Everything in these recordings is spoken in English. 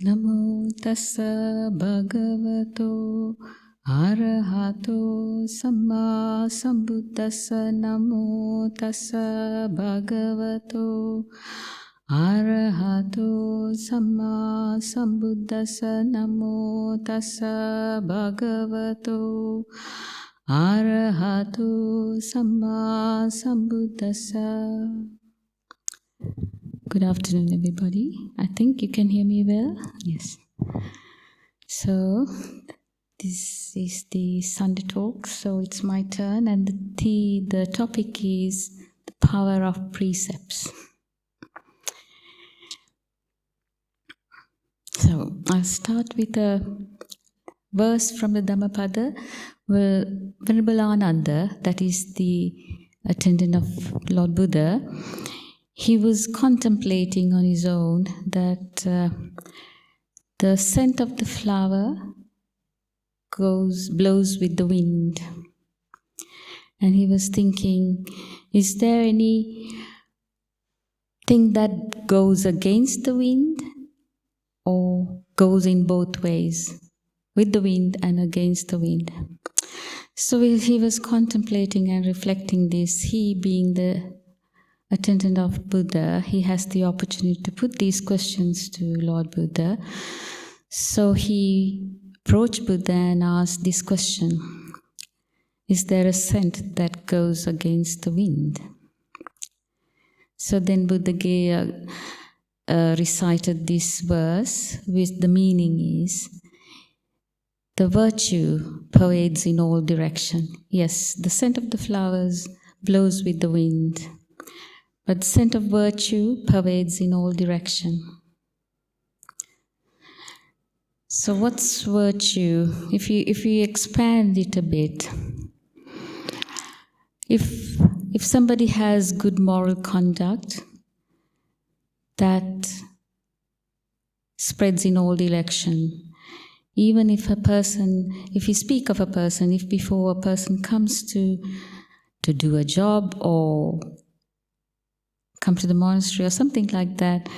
Namo tassa bhagavato arahato samma sambuddhassa. Namo tassa bhagavato arahato samma sambuddhassa. Namo tassa bhagavato arahato samma sambuddhassa. Good afternoon, everybody. I think you can hear me well. Yes. So, this is the Sunday talk. So it's my turn, and the topic is the power of precepts. So I'll start with a verse from the Dhammapada. Venerable Ananda, that is the attendant of Lord Buddha, he was contemplating on his own that the scent of the flower blows with the wind. And he was thinking, is there any thing that goes against the wind or goes in both ways, with the wind and against the wind? So he was contemplating and reflecting this. He, being the attendant of Buddha, he has the opportunity to put these questions to Lord Buddha. So he approached Buddha and asked this question: is there a scent that goes against the wind? So then Buddha recited this verse, which the meaning is, the virtue pervades in all direction. Yes, the scent of the flowers blows with the wind, but the scent of virtue pervades in all direction. So what's virtue? If you expand it a bit, if somebody has good moral conduct, that spreads in all direction. Even if you speak of a person, if before a person comes to do a job or come to the monastery or something like that,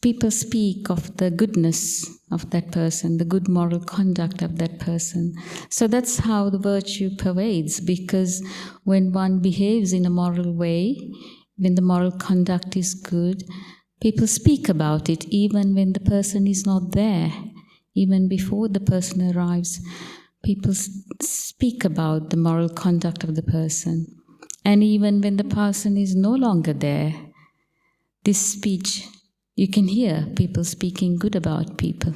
people speak of the goodness of that person, the good moral conduct of that person. So that's how the virtue pervades, because when one behaves in a moral way, when the moral conduct is good, people speak about it even when the person is not there. Even before the person arrives, people speak about the moral conduct of the person. And even when the person is no longer there, this speech, you can hear people speaking good about people.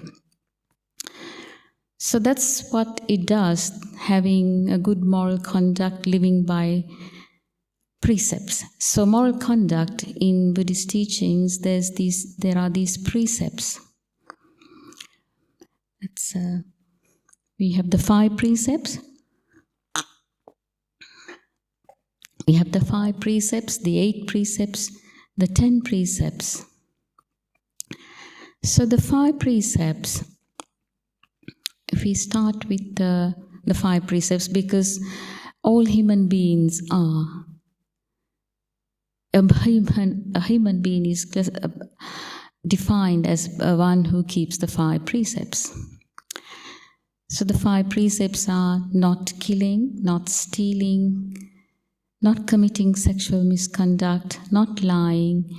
So that's what it does, having a good moral conduct, living by precepts. So moral conduct in Buddhist teachings, there are these precepts. We have the 5 precepts. We have the 5 precepts, the 8 precepts, the 10 precepts. So the 5 precepts, if we start with the 5 precepts, because all human beings are, a human being is defined as one who keeps the 5 precepts. So the 5 precepts are not killing, not stealing, not committing sexual misconduct, not lying,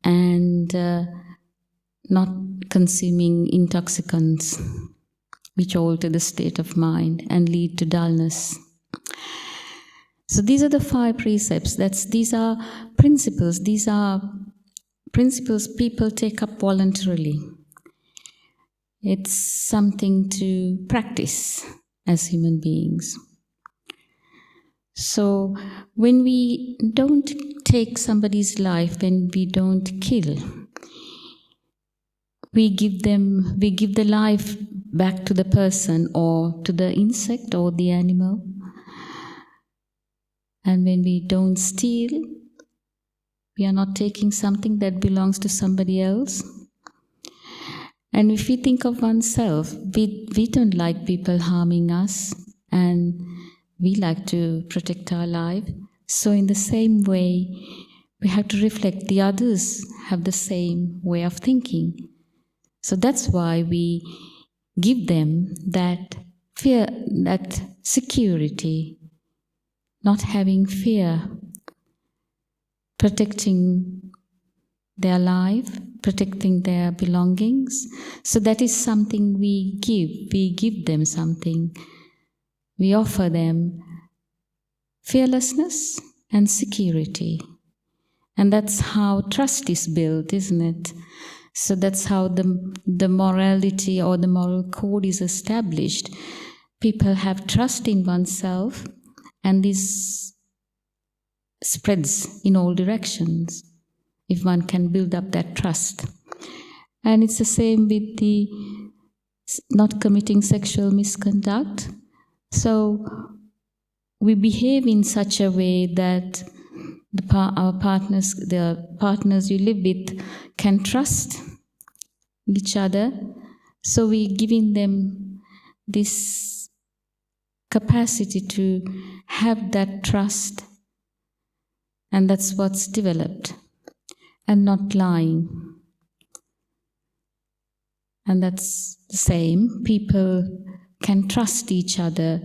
and not consuming intoxicants which alter the state of mind and lead to dullness. So these are the 5 precepts. These are principles. These are principles people take up voluntarily. It's something to practice as human beings. So when we don't take somebody's life, when we don't kill, we give the life back to the person or to the insect or the animal. And when we don't steal, we are not taking something that belongs to somebody else. And if we think of oneself, we don't like people harming us, and we like to protect our life. So in the same way, we have to reflect the others have the same way of thinking. So that's why we give them that fear, that security, not having fear, protecting their life, protecting their belongings. So that is something we give. We give them something. We offer them fearlessness and security. And that's how trust is built, isn't it? So that's how the morality or the moral code is established. People have trust in oneself, and this spreads in all directions if one can build up that trust. And it's the same with the not committing sexual misconduct. So we behave in such a way that the partners you live with can trust each other. So we're giving them this capacity to have that trust, and that's what's developed, and not lying. And that's the same. People can trust each other.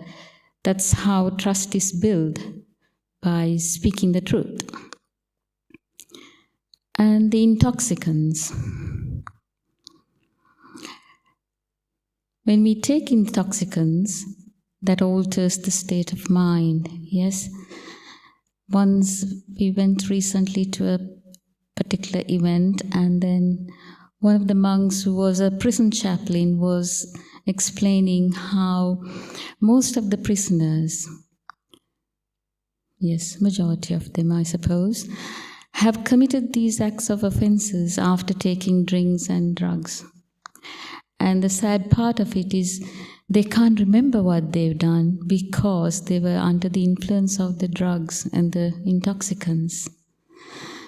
That's how trust is built, by speaking the truth. And the intoxicants. When we take intoxicants, that alters the state of mind, yes? Once we went recently to a particular event, and then one of the monks who was a prison chaplain was explaining how most of the prisoners, yes, majority of them, I suppose, have committed these acts of offenses after taking drinks and drugs. And the sad part of it is they can't remember what they've done because they were under the influence of the drugs and the intoxicants.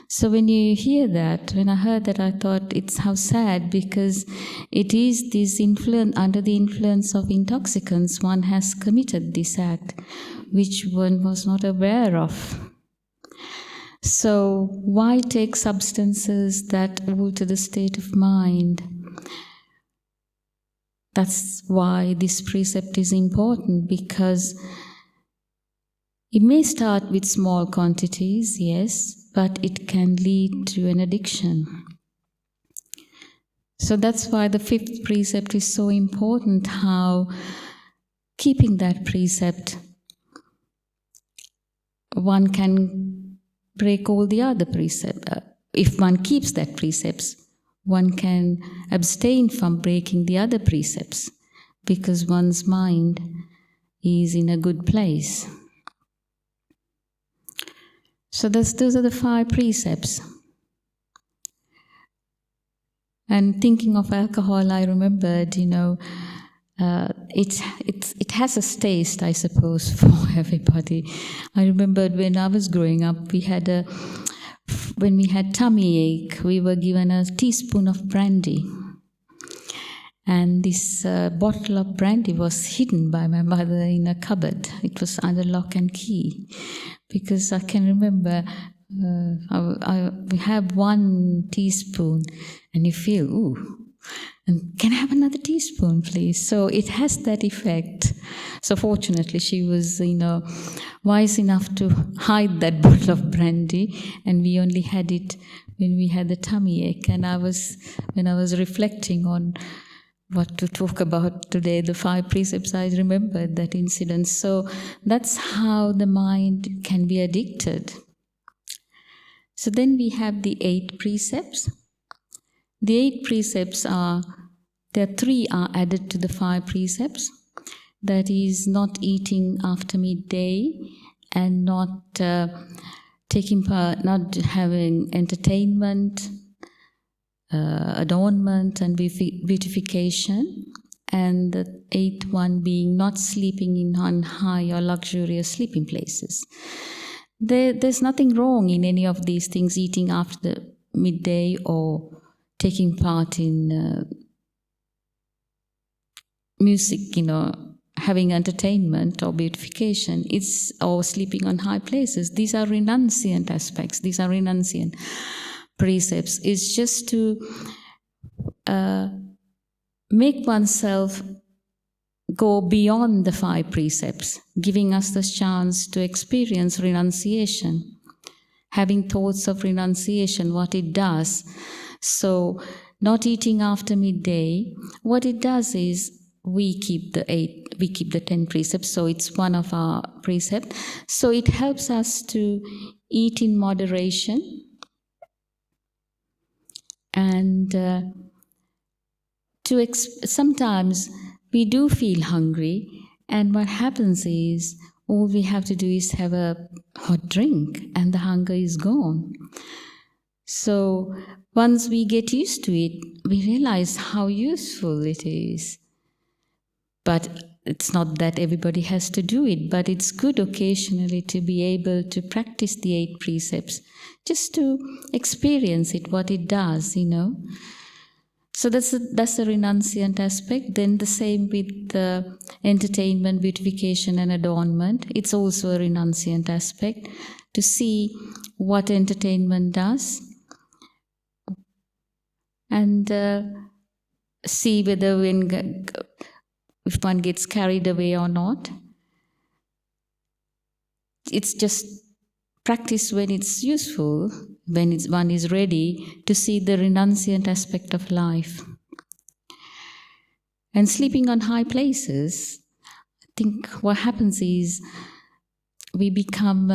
So when you hear that, when I heard that, I thought it's how sad, because it is this influence, under the influence of intoxicants, one has committed this act, which one was not aware of. So why take substances that alter the state of mind? That's why this precept is important, because it may start with small quantities, yes, but it can lead to an addiction. So that's why the fifth precept is so important, how keeping that precept, one can break all the other precepts. If one keeps that precepts, one can abstain from breaking the other precepts, because one's mind is in a good place. So those are the 5 precepts. And thinking of alcohol, I remembered, it has a taste, I suppose, for everybody. I remembered when I was growing up, when we had tummy ache, we were given a teaspoon of brandy. And this bottle of brandy was hidden by my mother in a cupboard. It was under lock and key. Because I can remember we have 1 teaspoon and you feel, ooh, and can I have another teaspoon, please? So it has that effect. So fortunately, she was, wise enough to hide that bottle of brandy, and we only had it when we had the tummy ache. And when I was reflecting on what to talk about today, the 5 precepts, I remembered that incident. So that's how the mind can be addicted. So then we have the 8 precepts. The 8 precepts there are 3 are added to the 5 precepts. That is, not eating after midday, and not taking part, not having entertainment, adornment and beautification, and the 8th one being not sleeping in high or luxurious sleeping places. There's nothing wrong in any of these things, eating after the midday or taking part in music, having entertainment or beautification, or sleeping on high places. These are renunciant aspects. These are renunciant precepts. It's just to make oneself go beyond the 5 precepts, giving us the chance to experience renunciation, having thoughts of renunciation, what it does. So, not eating after midday, what it does is we keep the 10 precepts, so it's one of our precepts. So it helps us to eat in moderation and sometimes we do feel hungry, and what happens is all we have to do is have a hot drink and the hunger is gone. So once we get used to it, we realize how useful it is. But it's not that everybody has to do it, but it's good occasionally to be able to practice the 8 precepts, just to experience it, what it does, So that's the renunciant aspect. Then the same with the entertainment, beautification and adornment. It's also a renunciant aspect, to see what entertainment does and see whether if one gets carried away or not. It's just practice when it's useful, when one is ready to see the renunciant aspect of life. And sleeping on high places, I think what happens is we become,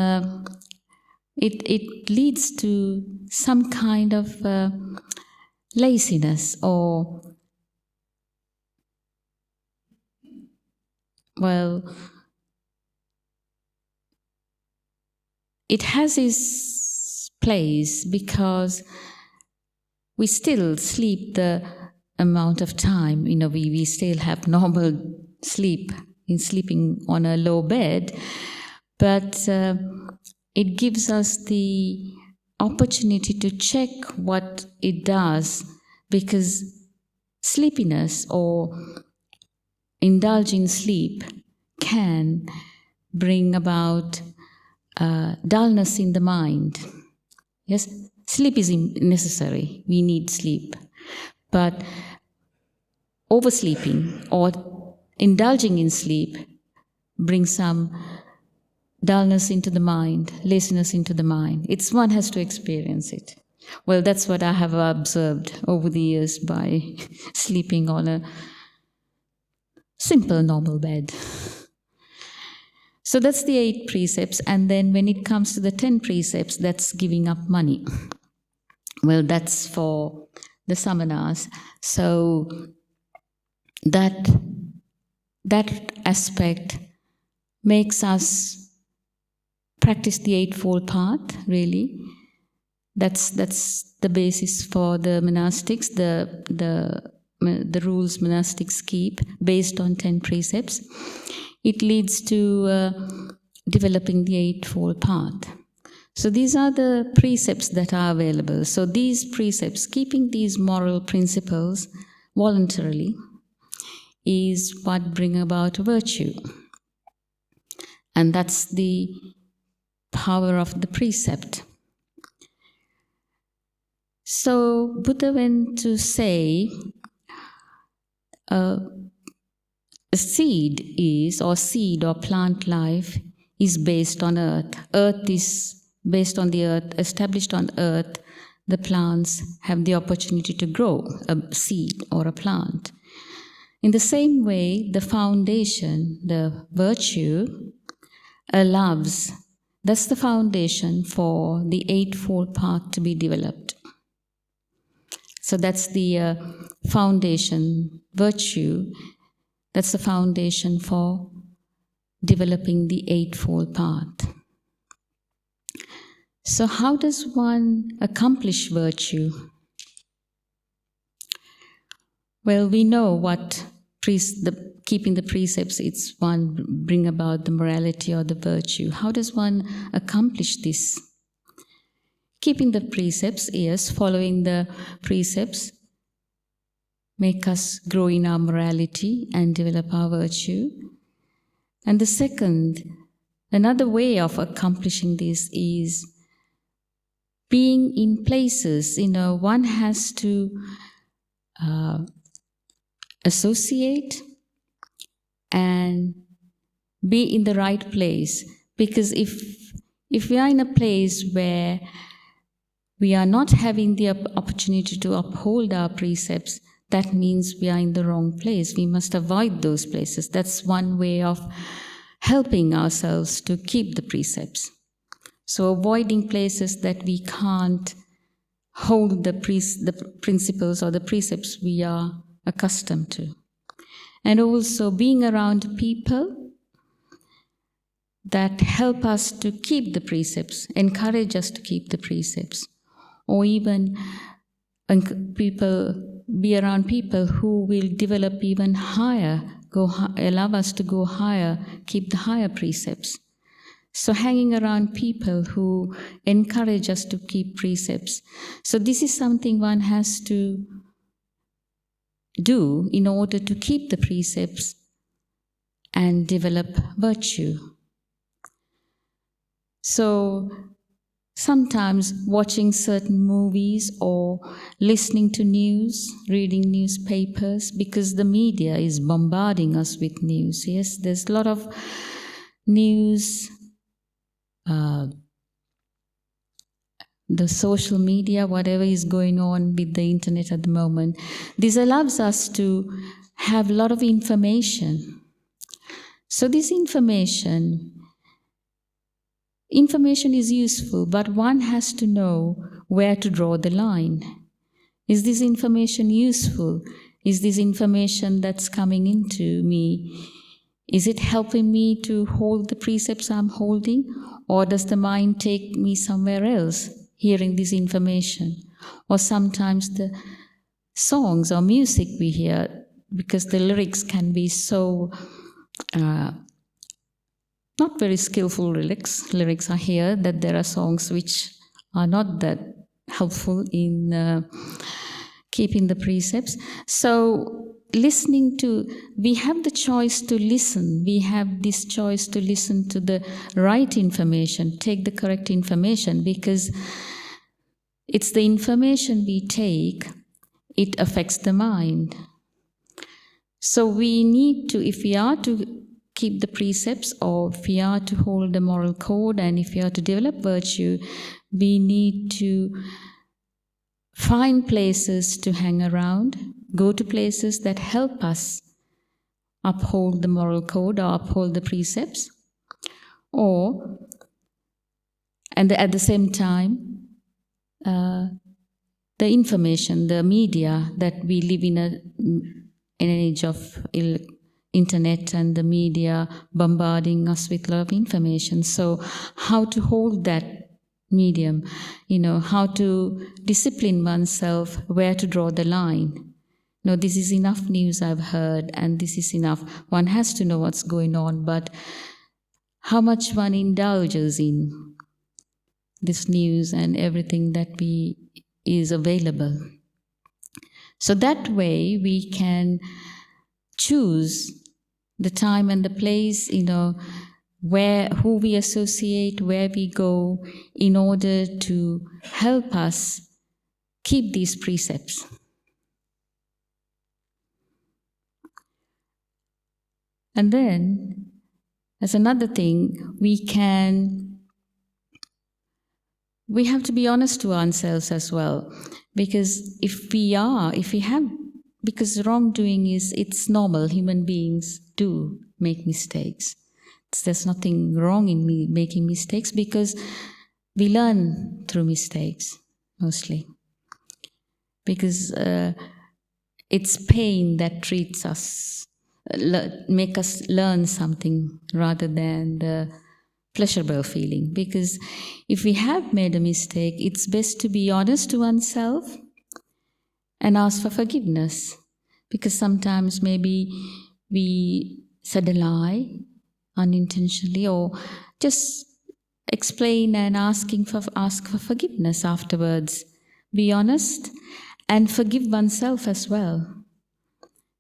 it leads to some kind of laziness, or, well, it has its place because we still sleep the amount of time. We still have normal sleep in sleeping on a low bed, but it gives us the opportunity to check what it does, because sleepiness or indulge in sleep can bring about dullness in the mind. Yes, sleep is necessary. We need sleep. But oversleeping or indulging in sleep brings some dullness into the mind, laziness into the mind. One has to experience it. Well, that's what I have observed over the years by sleeping on a simple, normal bed. So that's the 8 precepts. And then when it comes to the 10 precepts, that's giving up money. Well, that's for the samanas. So that aspect makes us practice the Eightfold Path, really. That's the basis for the monastics, the rules monastics keep based on 10 precepts. It leads to developing the Eightfold Path. So these are the precepts that are available. So these precepts, keeping these moral principles voluntarily, is what bring about virtue. And that's the power of the precept. So Buddha went to say, a seed or plant life is based on earth. Earth is based on the earth, established on earth. The plants have the opportunity to grow, a seed or a plant. In the same way, the foundation, the virtue, allows, that's the foundation for the Eightfold Path to be developed. So that's the foundation, virtue, that's the foundation for developing the Eightfold Path. So how does one accomplish virtue? Well, we know what keeping the precepts, it's one bring about the morality or the virtue. How does one accomplish this? Keeping the precepts, yes, following the precepts make us grow in our morality and develop our virtue. And the second, another way of accomplishing this is being in places, one has to associate and be in the right place. Because if we are in a place where we are not having the opportunity to uphold our precepts, that means we are in the wrong place. We must avoid those places. That's one way of helping ourselves to keep the precepts. So avoiding places that we can't hold the principles or the precepts we are accustomed to. And also being around people that help us to keep the precepts, encourage us to keep the precepts, or even be around people who will develop even higher, allow us to go higher, keep the higher precepts. So hanging around people who encourage us to keep precepts. So this is something one has to do in order to keep the precepts and develop virtue. So sometimes watching certain movies or listening to news, reading newspapers, because the media is bombarding us with news. Yes, there's a lot of news, the social media, whatever is going on with the internet at the moment. This allows us to have a lot of information. So this information is useful, but one has to know where to draw the line. Is this information useful? Is this information that's coming into me, is it helping me to hold the precepts I'm holding? Or does the mind take me somewhere else, hearing this information? Or sometimes the songs or music we hear, because the lyrics can be so not very skillful lyrics are here, that there are songs which are not that helpful in keeping the precepts. So we have the choice to listen. We have this choice to listen to the right information, take the correct information, because it's the information we take, it affects the mind. So we need to, if we are to keep the precepts, or if we are to hold the moral code, and if we are to develop virtue, we need to find places to hang around, go to places that help us uphold the moral code or uphold the precepts, and at the same time, the information, the media, that we live in an age of internet and the media bombarding us with a lot of information. So how to hold that medium, how to discipline oneself, where to draw the line. This is enough news I've heard, and this is enough. One has to know what's going on, but how much one indulges in this news and everything that is available. So that way we can choose the time and the place, who we associate, where we go, in order to help us keep these precepts. And then, as another thing, we have to be honest to ourselves as well. Because because wrongdoing it's normal, human beings do make mistakes. There's nothing wrong in me making mistakes, because we learn through mistakes, mostly. Because it's pain that treats us, make us learn something rather than the pleasurable feeling. Because if we have made a mistake, it's best to be honest to oneself and ask for forgiveness. Because sometimes maybe we said a lie unintentionally, or just explain and ask for forgiveness afterwards. Be honest and forgive oneself as well,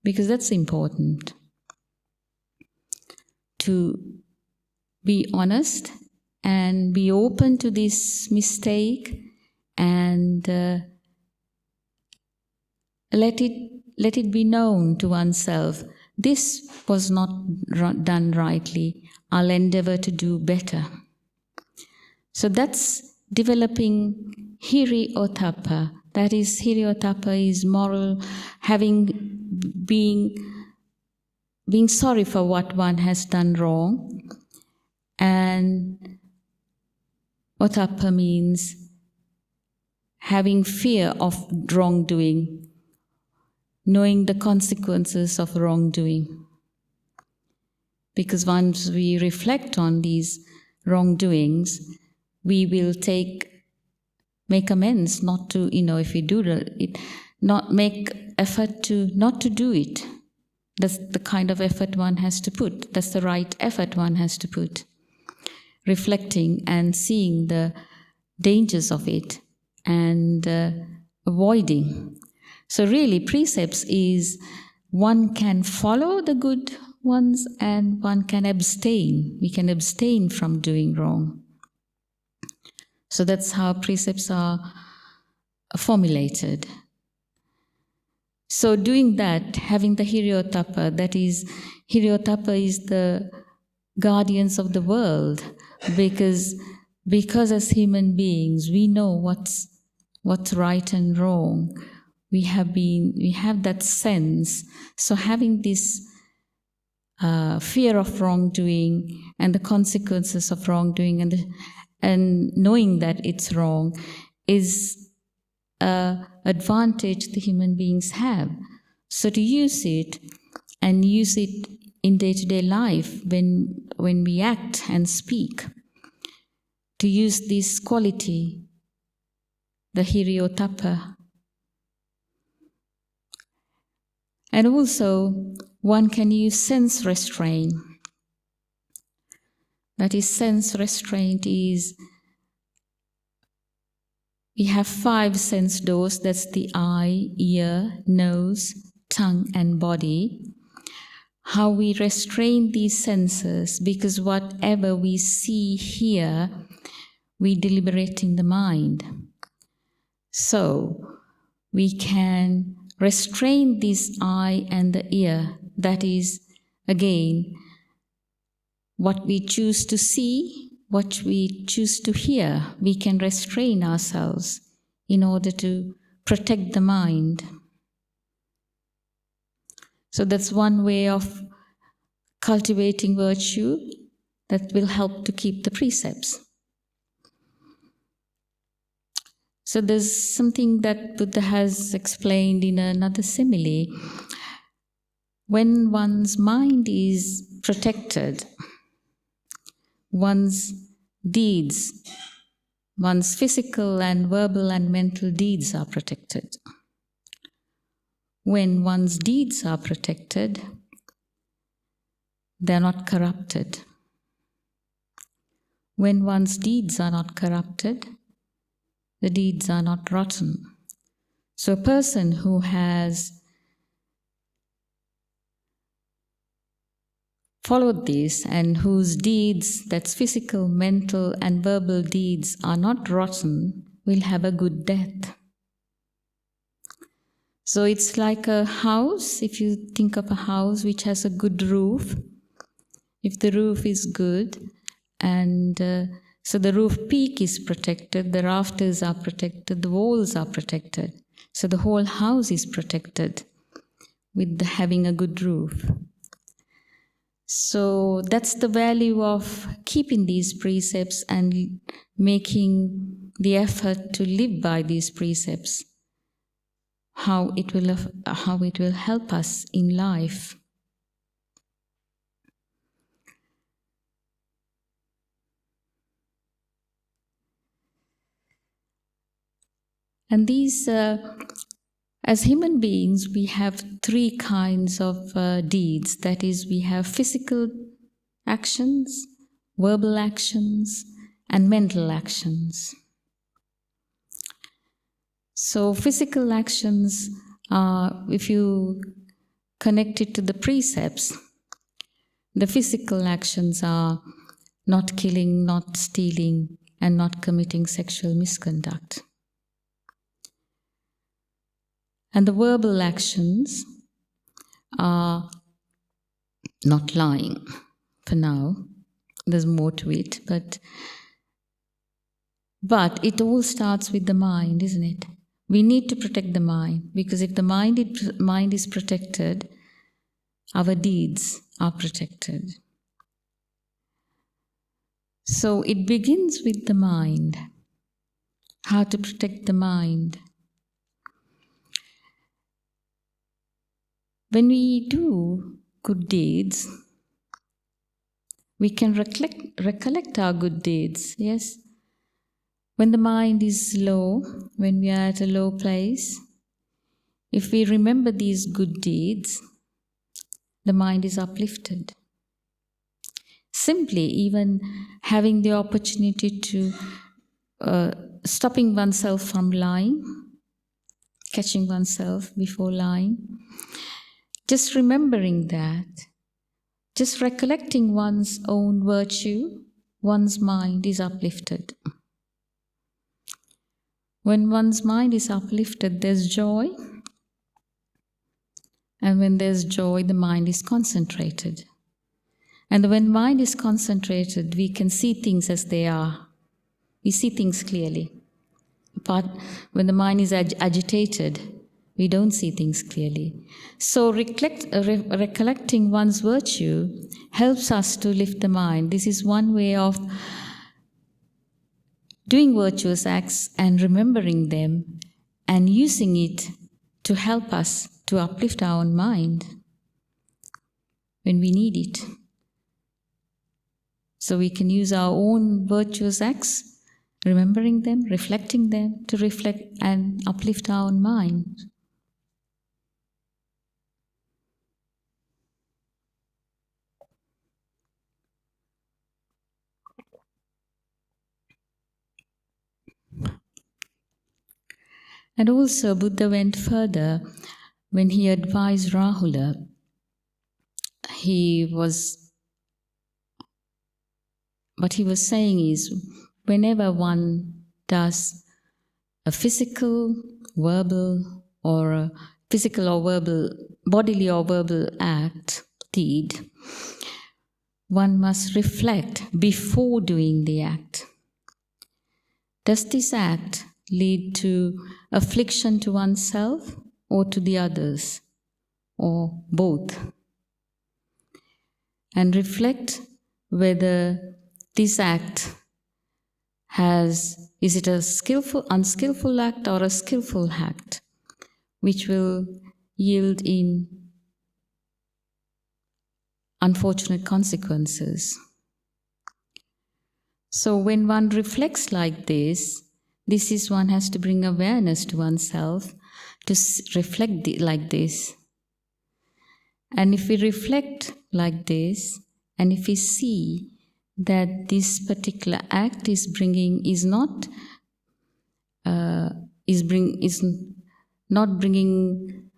because that's important. To be honest and be open to this mistake, and let it let it be known to oneself, this was not done rightly. I'll endeavor to do better. So that's developing hiri-ottappa. That is, hiri-ottappa is moral, being sorry for what one has done wrong. And ottappa means having fear of wrongdoing, knowing the consequences of wrongdoing. Because once we reflect on these wrongdoings, we will make amends not to, if we do it, not make effort to not to do it. That's the kind of effort one has to put. That's the right effort one has to put. Reflecting and seeing the dangers of it and avoiding. So really, precepts is one can follow the good ones and one can abstain. We can abstain from doing wrong. So that's how precepts are formulated. So doing that, having the hiri-ottappa, that is, hiri-ottappa is the guardians of the world, because as human beings we know what's right and wrong. We have that sense. So having this fear of wrongdoing and the consequences of wrongdoing and knowing that it's wrong is an advantage the human beings have. So to use it and use it in day-to-day life when we act and speak, to use this quality, the hiri-ottappa. And also, one can use sense restraint. That is, sense restraint is, we have 5 sense doors. That's the eye, ear, nose, tongue, and body. How we restrain these senses, because whatever we see, hear, we deliberate in the mind. So, we can restrain this eye and the ear. That is, again, what we choose to see, what we choose to hear, we can restrain ourselves in order to protect the mind. So that's one way of cultivating virtue that will help to keep the precepts. So there's something that Buddha has explained in another simile. When one's mind is protected, one's deeds, one's physical and verbal and mental deeds are protected. When one's deeds are protected, they're not corrupted. When one's deeds are not corrupted, the deeds are not rotten. So a person who has followed this and whose deeds, that's physical, mental, and verbal deeds, are not rotten, will have a good death. So it's like a house. If you think of a house which has a good roof, if the roof is good, and so the roof peak is protected, the rafters are protected, the walls are protected. So the whole house is protected with having a good roof. So that's the value of keeping these precepts and making the effort to live by these precepts. How it will help us in life. And these, as human beings, we have 3 kinds of deeds. That is, we have physical actions, verbal actions, and mental actions. So physical actions are, if you connect it to the precepts, the physical actions are not killing, not stealing, and not committing sexual misconduct. And the verbal actions are not lying for now. There's more to it, but it all starts with the mind, isn't it? We need to protect the mind, because if the mind is protected, our deeds are protected. So it begins with the mind. How to protect the mind. When we do good deeds, we can recollect our good deeds, yes? When the mind is low, when we are at a low place, if we remember these good deeds, the mind is uplifted. Simply, even having the opportunity to stopping oneself from lying, catching oneself before lying, just remembering that, just recollecting one's own virtue, one's mind is uplifted. When one's mind is uplifted, there's joy. And when there's joy, the mind is concentrated. And when mind is concentrated, we can see things as they are. We see things clearly. When the mind is agitated, we don't see things clearly. So recollecting one's virtue helps us to lift the mind. This is one way of doing virtuous acts and remembering them and using it to help us to uplift our own mind when we need it. So we can use our own virtuous acts, remembering them, reflecting them, to reflect and uplift our own mind. And also Buddha went further when he advised Rahula. What he was saying is, whenever one does a physical, verbal, or bodily or verbal act, deed, one must reflect before doing the act. Does this act lead to affliction to oneself or to the others, or both? And reflect whether this act is it a unskillful act or a skillful act, which will yield in unfortunate consequences. So when one reflects like this is one has to bring awareness to oneself to reflect like this. And if we reflect like this, and if we see that this particular act is not bringing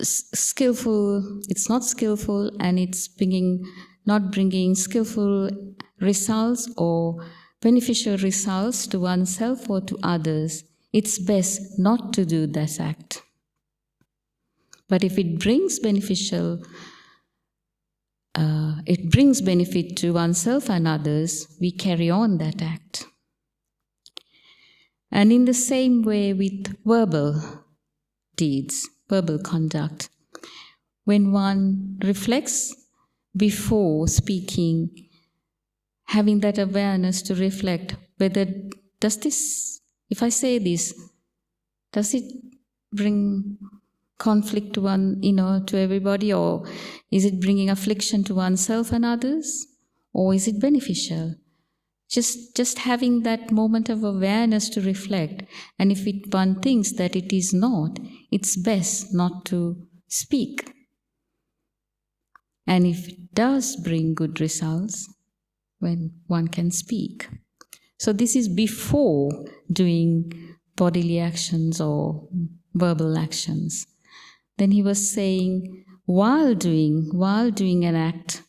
skillful, it's not skillful, and it's not bringing skillful results or beneficial results to oneself or to others, it's best not to do that act. But if it brings benefit to oneself and others, we carry on that act. And in the same way with verbal deeds, verbal conduct, when one reflects before speaking, having that awareness to reflect whether if I say this, does it bring conflict to everybody, or is it bringing affliction to oneself and others, or is it beneficial? Just having that moment of awareness to reflect, and if one thinks that it is not, it's best not to speak. And if it does bring good results, when one can speak. So this is before doing bodily actions or verbal actions. Then he was saying, while doing an act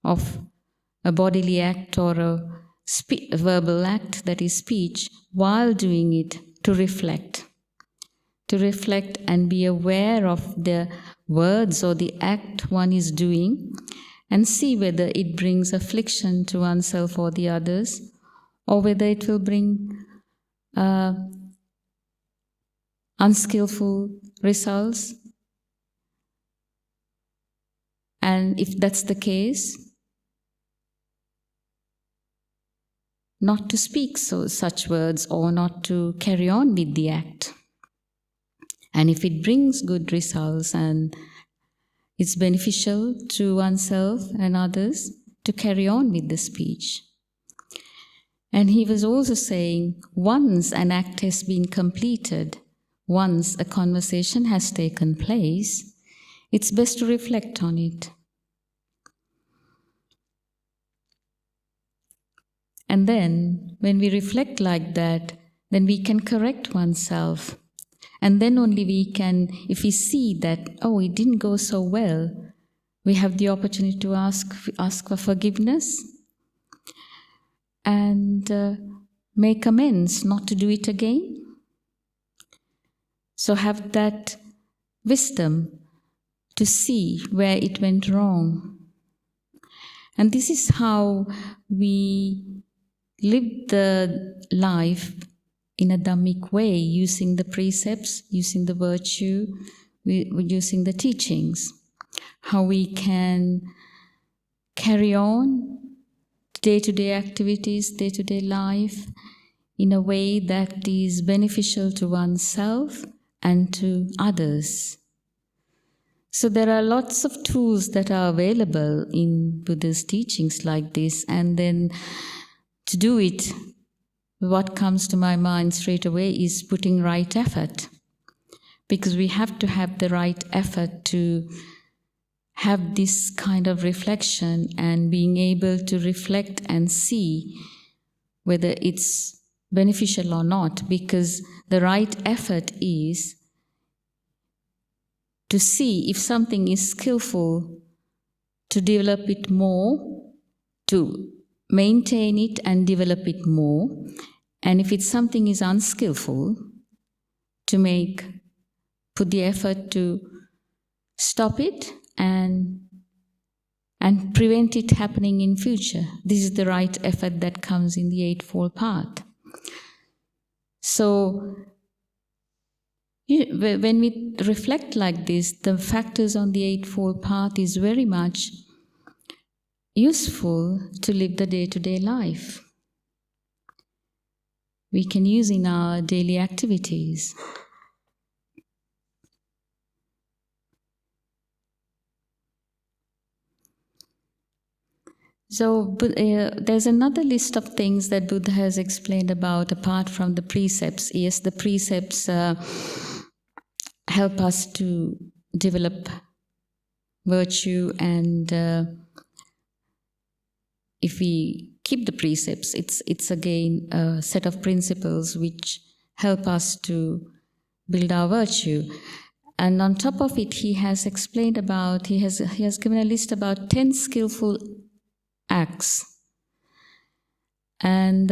of a bodily act or a verbal act, that is speech, while doing it, to reflect to reflect and be aware of the words or the act one is doing and see whether it brings affliction to oneself or the others, or whether it will bring unskillful results. And if that's the case, not to speak such words or not to carry on with the act. And if it brings good results and it's beneficial to oneself and others, to carry on with the speech. And he was also saying, once an act has been completed, once a conversation has taken place, it's best to reflect on it. And then, when we reflect like that, then we can correct oneself. And then only we can, if we see that, oh, it didn't go so well, we have the opportunity to ask for forgiveness and make amends, not to do it again. So have that wisdom to see where it went wrong. And this is how we live the life in a Dhammic way, using the precepts, using the virtue, using the teachings. How we can carry on day-to-day activities, day-to-day life in a way that is beneficial to oneself and to others. So there are lots of tools that are available in Buddha's teachings like this, and then to do it, what comes to my mind straight away is putting right effort. Because we have to have the right effort to have this kind of reflection and being able to reflect and see whether it's beneficial or not. Because the right effort is to see if something is skillful, to develop it more, to maintain it and develop it more. And if it's something is unskillful, to put the effort to stop it and prevent it happening in future. This is the right effort that comes in the Eightfold Path. So when we reflect like this, the factors on the Eightfold Path is very much useful to live the day-to-day life. We can use in our daily activities. So there's another list of things that Buddha has explained about apart from the precepts. Yes, the precepts help us to develop virtue, and if we keep the precepts, it's again a set of principles which help us to build our virtue. And on top of it, he has explained about, he has given a list about 10 skillful acts. And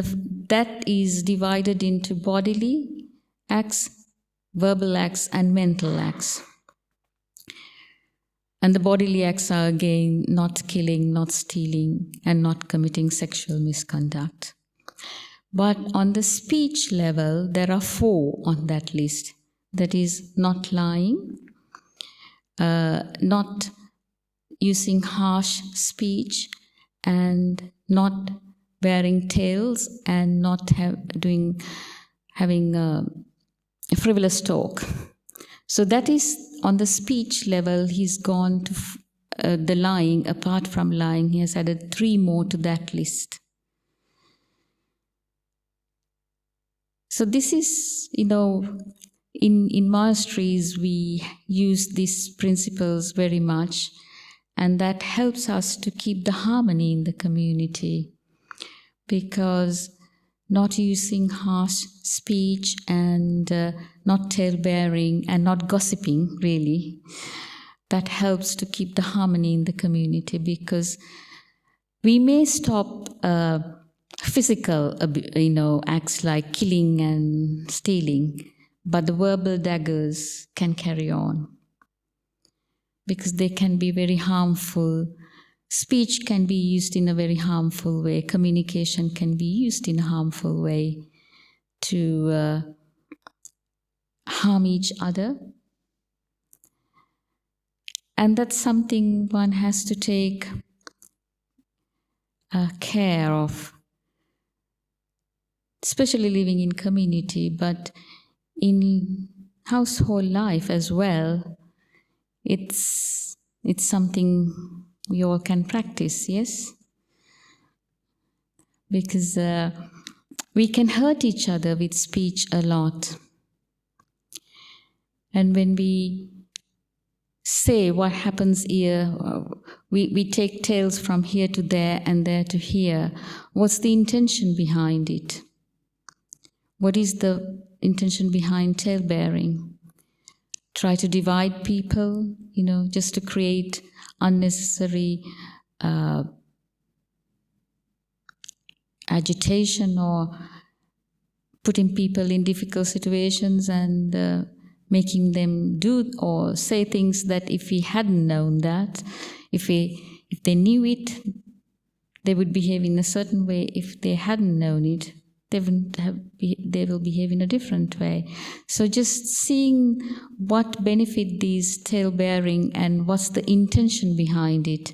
that is divided into bodily acts, verbal acts, and mental acts. And the bodily acts are again not killing, not stealing, and not committing sexual misconduct. But on the speech level, there are 4 on that list. That is not lying, not using harsh speech, and not wearing tails, and not having frivolous talk. So that is on the speech level. He's gone to the lying. Apart from lying, he has added 3 more to that list. So this is, in monasteries we use these principles very much, and that helps us to keep the harmony in the community, because not using harsh speech and not tale-bearing and not gossiping, really, that helps to keep the harmony in the community, because we may stop physical acts like killing and stealing, but the verbal daggers can carry on because they can be very harmful. Speech can be used in a very harmful way. Communication can be used in a harmful way to harm each other. And that's something one has to take care of, especially living in community, but in household life as well. It's something we all can practice, yes? Because we can hurt each other with speech a lot. And when we say what happens here, we take tales from here to there and there to here. What's the intention behind it? What is the intention behind tale bearing? Try to divide people, just to create unnecessary agitation or putting people in difficult situations and making them do or say things that if we hadn't known that, if they knew it, they would behave in a certain way. If they hadn't known it, they will behave in a different way. So just seeing what benefit these tale bearing and what's the intention behind it.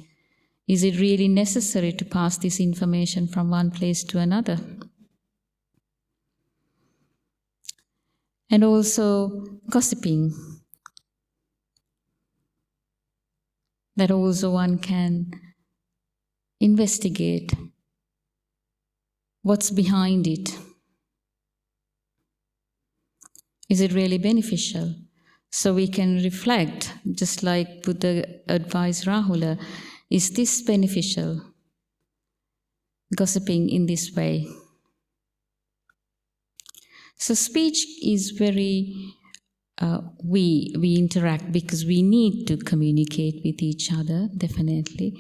Is it really necessary to pass this information from one place to another? And also gossiping. That also one can investigate what's behind it. Is it really beneficial? So we can reflect, just like Buddha advised Rahula, is this beneficial? Gossiping in this way. So speech is very, we interact because we need to communicate with each other, definitely,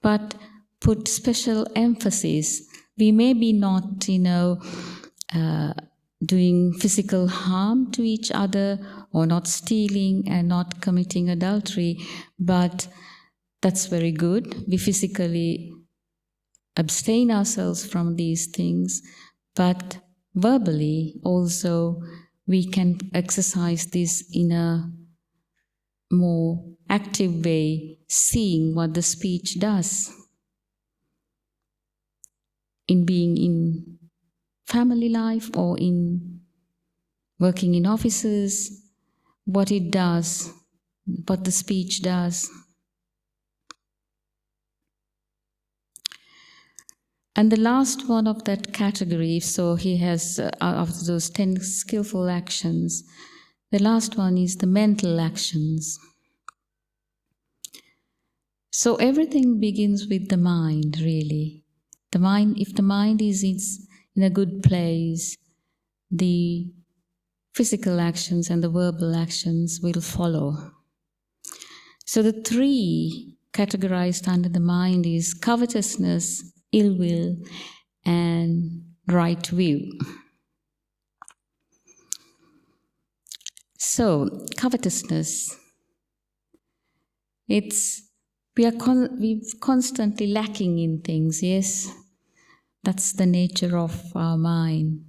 but put special emphasis. We may be not, doing physical harm to each other or not stealing and not committing adultery, but that's very good. We physically abstain ourselves from these things, but verbally also we can exercise this in a more active way, seeing what the speech does in being in family life or in working in offices, what it does, what the speech does. And the last one of that category, so he has, of those 10 skillful actions, the last one is the mental actions. So everything begins with the mind, really. The mind, if the mind is in a good place, the physical actions and the verbal actions will follow. So the three categorized under the mind is covetousness, ill will, and right view. So, covetousness, we're constantly lacking in things, yes? That's the nature of our mind.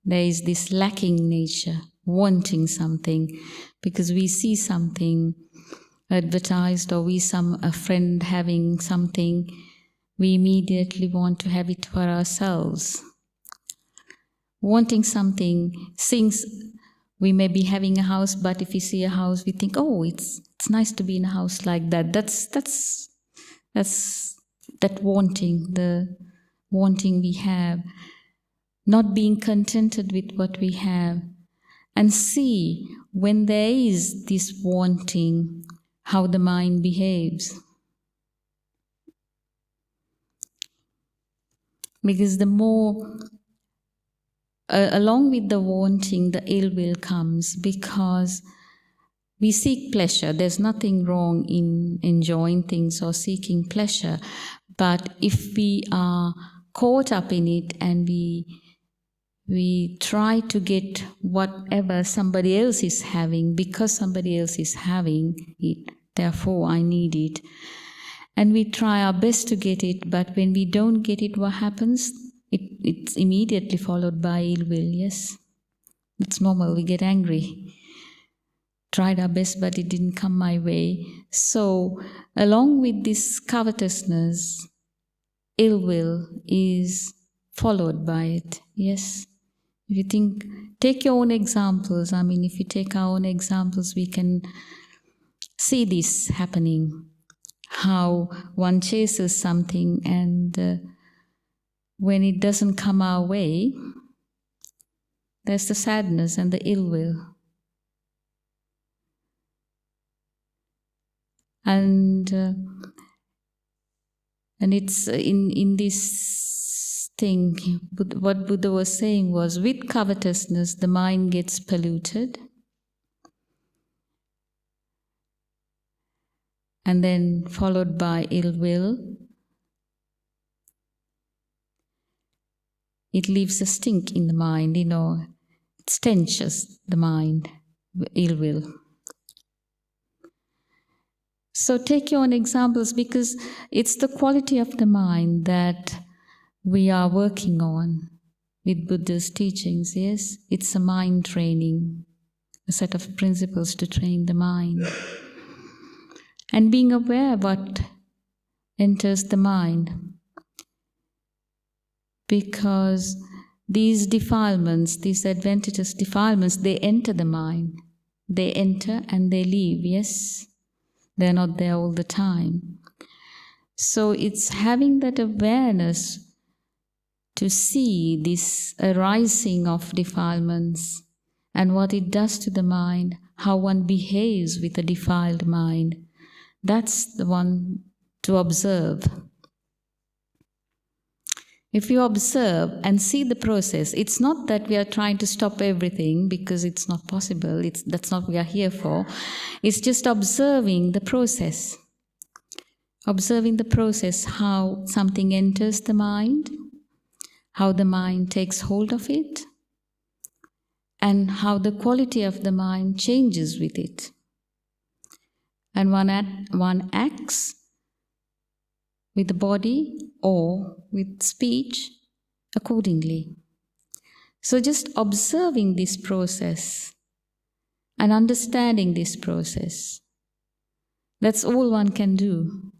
There is this lacking nature, wanting something, because we see something advertised or a friend having something, we immediately want to have it for ourselves. Wanting something, since we may be having a house, but if we see a house, we think, oh, it's nice to be in a house like that. That's that wanting, the wanting we have, not being contented with what we have, and see when there is this wanting, how the mind behaves. Because the more, along with the wanting, the ill will comes, because we seek pleasure. There's nothing wrong in enjoying things or seeking pleasure. But if we are caught up in it and we We try to get whatever somebody else is having because somebody else is having it, therefore I need it. And we try our best to get it, but when we don't get it, what happens? It's immediately followed by ill will, yes? It's normal, we get angry. Tried our best, but it didn't come my way. So, along with this covetousness, ill will is followed by it, yes? If you think, take your own examples. I mean, if you take our own examples, we can see this happening. How one chases something and when it doesn't come our way, there's the sadness and the ill will. And it's in this thing, what Buddha was saying was, with covetousness, the mind gets polluted. And then followed by ill will. It leaves a stink in the mind, it stenches the mind, ill will. So take your own examples, because it's the quality of the mind that we are working on with Buddha's teachings, yes? It's a mind training, a set of principles to train the mind. And being aware of what enters the mind. Because these defilements, these adventitious defilements, they enter the mind. They enter and they leave, yes? They're not there all the time. So it's having that awareness to see this arising of defilements and what it does to the mind, how one behaves with a defiled mind. That's the one to observe. If you observe and see the process, it's not that we are trying to stop everything, because it's not possible. That's not what we are here for. It's just observing the process. Observing the process, how something enters the mind, how the mind takes hold of it, and how the quality of the mind changes with it. And one acts with the body or with speech accordingly. So just observing this process and understanding this process, that's all one can do.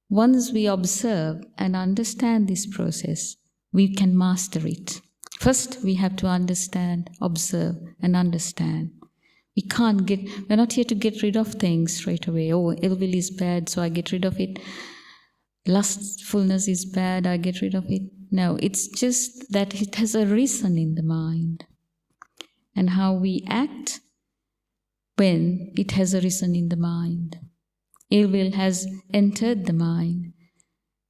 Once we observe and understand this process, we can master it. First, we have to understand, observe, and understand. We're not here to get rid of things straight away. Oh, ill will is bad, so I get rid of it. Lustfulness is bad, I get rid of it. No, it's just that it has arisen in the mind. And how we act when it has arisen in the mind. Ill will has entered the mind.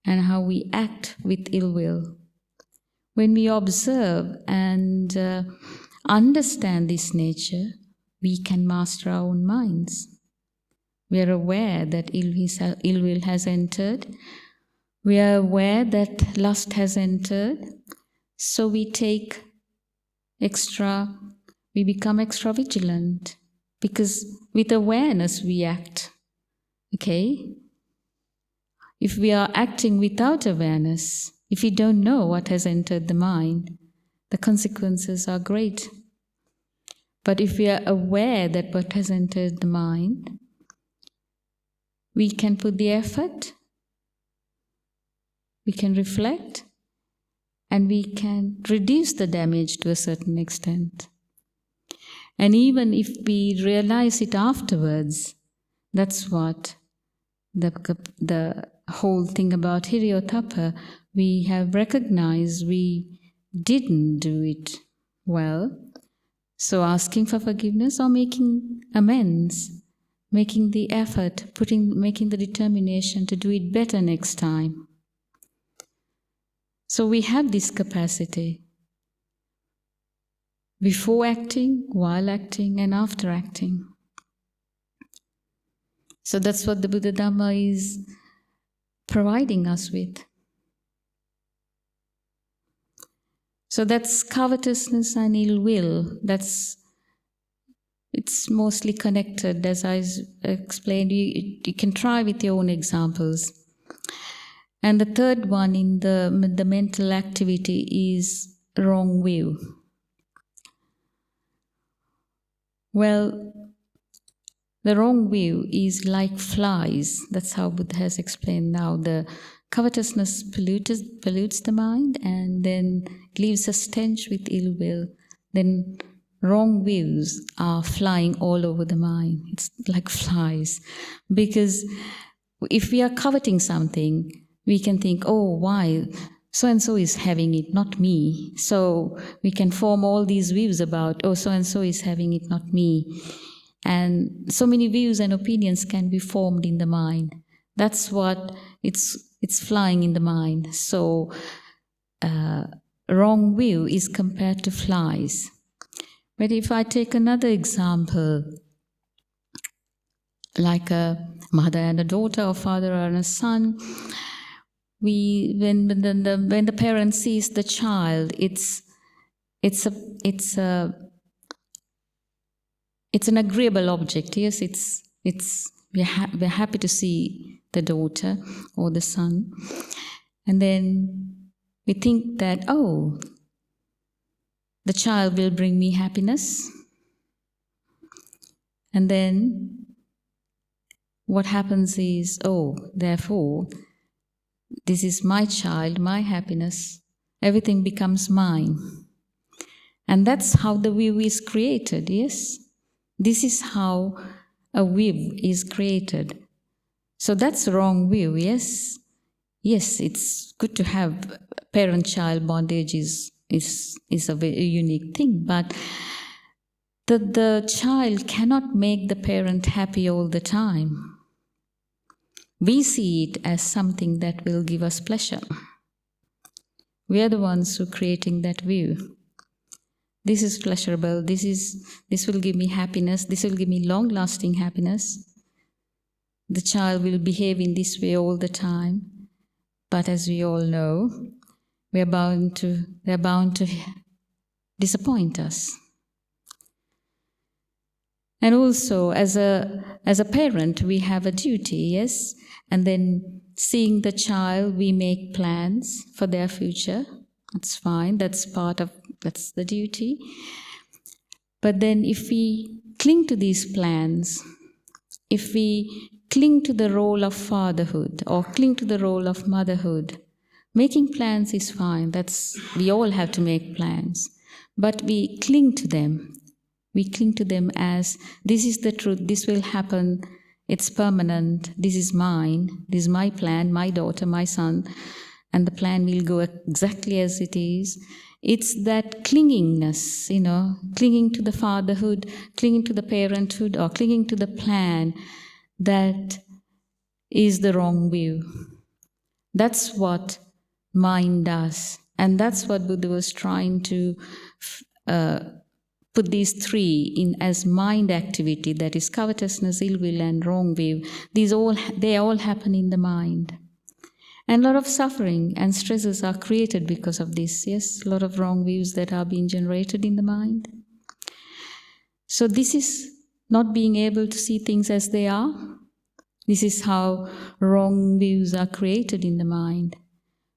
And how we act with ill will. When we observe and understand this nature, we can master our own minds. We are aware that ill will has entered. We are aware that lust has entered. So we become extra vigilant. Because with awareness we act. Okay? If we are acting without awareness, if we don't know what has entered the mind, the consequences are great. But if we are aware that what has entered the mind, we can put the effort, we can reflect, and we can reduce the damage to a certain extent. And even if we realize it afterwards, that's what the whole thing about Hiriotapa, we have recognized we didn't do it well. So asking for forgiveness or making amends, making the effort, making the determination to do it better next time. So we have this capacity. Before acting, while acting, and after acting. So that's what the Buddha Dhamma is providing us with. So that's covetousness and ill will. It's mostly connected, as I explained. You can try with your own examples. And the third one in the mental activity is wrong view. Well, the wrong view is like flies. That's how Buddha has explained now. The covetousness pollutes the mind and then leaves a stench with ill will. Then wrong views are flying all over the mind. It's like flies. Because if we are coveting something, we can think, oh, why? So-and-so is having it, not me. So we can form all these views about, oh, so-and-so is having it, not me. And so many views and opinions can be formed in the mind. That's what it's flying in the mind. So wrong view is compared to flies. But if I take another example, like a mother and a daughter, or father and a son, when the parent sees the child, it's an agreeable object. Yes, we're happy to see the daughter or the son, and then we think that, oh, the child will bring me happiness, and then what happens is, oh, therefore, this is my child, my happiness, everything becomes mine. And that's how the view is created, yes? This is how a view is created. So that's wrong view, yes? Yes, it's good to have parent-child bondage is a very unique thing, but the child cannot make the parent happy all the time. We see it as something that will give us pleasure. We are the ones who are creating that view. This is pleasurable, this will give me happiness, this will give me long-lasting happiness. The child will behave in this way all the time. But as we all know, they're bound to disappoint us. And also, as a parent, we have a duty, yes? And then seeing the child, we make plans for their future. That's fine, that's the duty. But then if we cling to these plans, if we cling to the role of fatherhood or cling to the role of motherhood, making plans is fine. We all have to make plans. But we cling to them. We cling to them as, this is the truth, this will happen, it's permanent, this is mine, this is my plan, my daughter, my son, and the plan will go exactly as it is. It's that clingingness, clinging to the fatherhood, clinging to the parenthood, or clinging to the plan that is the wrong view. That's what mind does. And that's what Buddha was trying to put these three in as mind activity, that is covetousness, ill will, and wrong view. They all happen in the mind. And a lot of suffering and stresses are created because of this, yes? A lot of wrong views that are being generated in the mind. So this is not being able to see things as they are. This is how wrong views are created in the mind.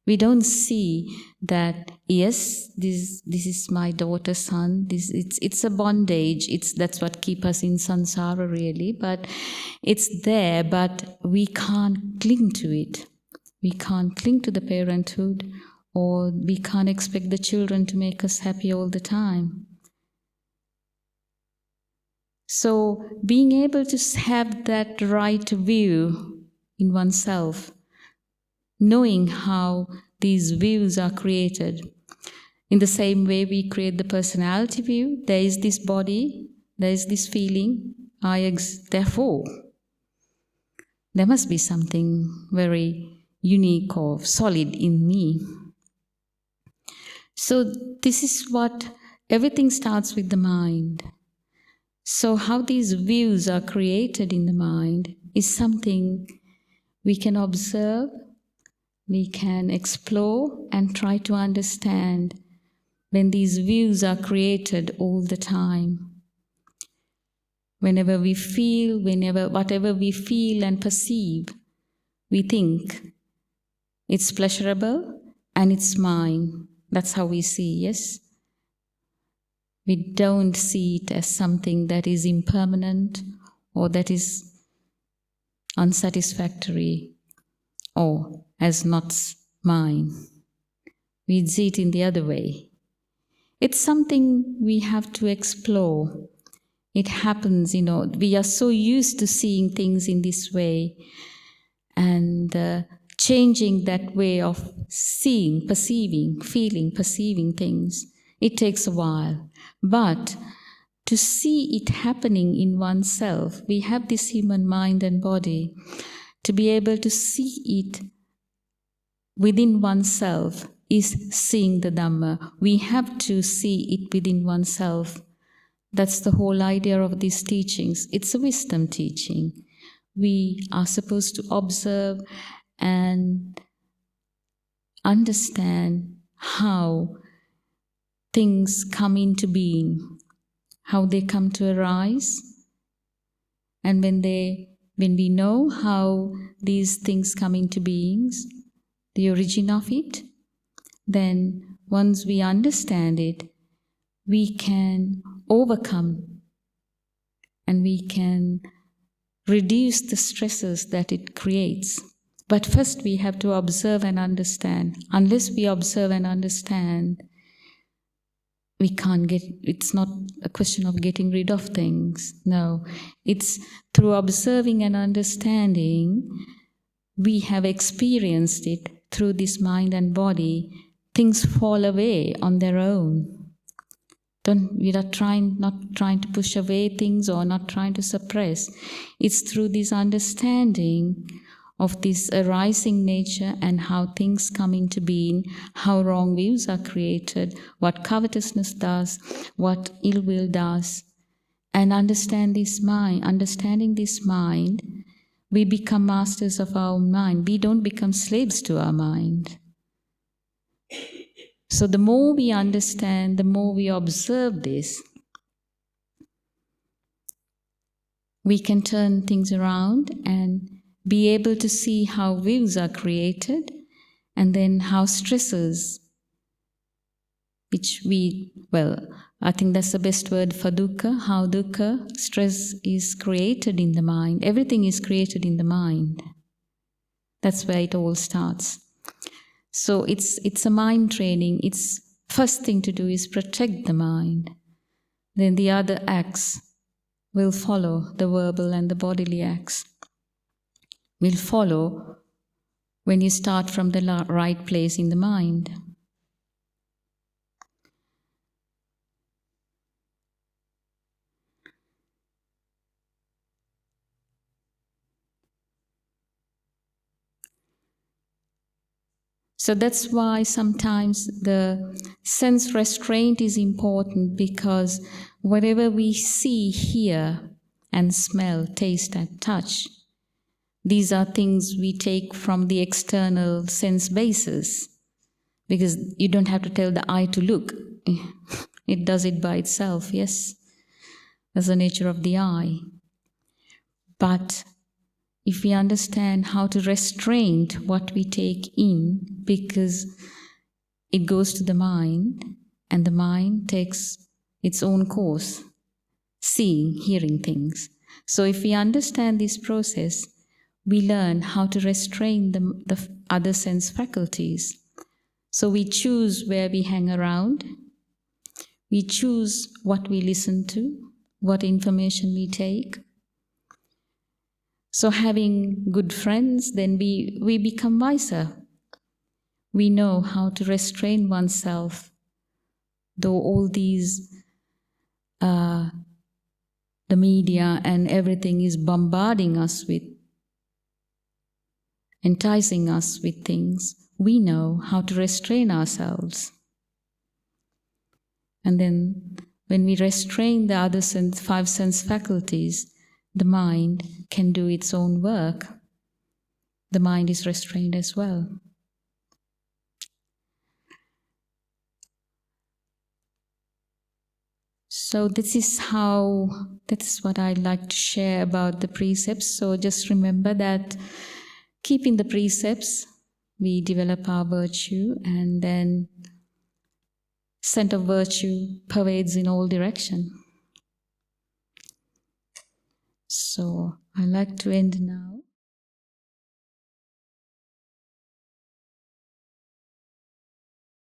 We don't see that, yes, this is my daughter's son. It's a bondage. That's what keeps us in samsara, really. But it's there, but we can't cling to it. We can't cling to the parenthood, or we can't expect the children to make us happy all the time. So being able to have that right view in oneself, knowing how these views are created. In the same way we create the personality view, there is this body, there is this feeling, therefore, there must be something very unique or solid in me. So this is what, everything starts with the mind. So how these views are created in the mind is something we can observe, we can explore and try to understand when these views are created all the time. Whenever we feel, whatever we feel and perceive, we think it's pleasurable and it's mine. That's how we see, yes? We don't see it as something that is impermanent or that is unsatisfactory or as not mine. We see it in the other way. It's something we have to explore. It happens, we are so used to seeing things in this way, and changing that way of seeing, perceiving, feeling, perceiving things, it takes a while. But to see it happening in oneself, we have this human mind and body, to be able to see it within oneself is seeing the Dhamma. We have to see it within oneself. That's the whole idea of these teachings. It's a wisdom teaching. We are supposed to observe and understand how things come into being, how they come to arise. And when we know how these things come into beings, the origin of it, then once we understand it, we can overcome and we can reduce the stresses that it creates. But first we have to observe and understand. Unless we observe and understand, we can't it's not a question of getting rid of things. No, it's through observing and understanding, we have experienced it through this mind and body. Things fall away on their own. We are not trying to push away things or not trying to suppress. It's through this understanding of this arising nature and how things come into being, how wrong views are created, what covetousness does, what ill will does, and understanding this mind, we become masters of our own mind. We don't become slaves to our mind. So the more we understand, the more we observe this, we can turn things around and be able to see how views are created, and then how stresses, I think that's the best word for dukkha, how dukkha, stress is created in the mind. Everything is created in the mind. That's where it all starts. So it's a mind training. It's first thing to do is protect the mind. Then the other acts will follow, the verbal and the bodily acts will follow when you start from the right place in the mind. So that's why sometimes the sense restraint is important, because whatever we see, hear, and smell, taste, and touch, these are things we take from the external sense basis, because you don't have to tell the eye to look. It does it by itself, yes? That's the nature of the eye. But if we understand how to restrain what we take in, because it goes to the mind, and the mind takes its own course, seeing, hearing things. So if we understand this process, we learn how to restrain the other sense faculties. So we choose where we hang around, we choose what we listen to, what information we take. So having good friends, then we become wiser. We know how to restrain oneself, though all these, the media and everything is bombarding us with, enticing us with things. We know how to restrain ourselves. And then when we restrain the other five sense faculties, the mind can do its own work. The mind is restrained as well. So this is what I like to share about the precepts. So just remember that keeping the precepts, we develop our virtue, and then scent of virtue pervades in all direction. So I like to end now.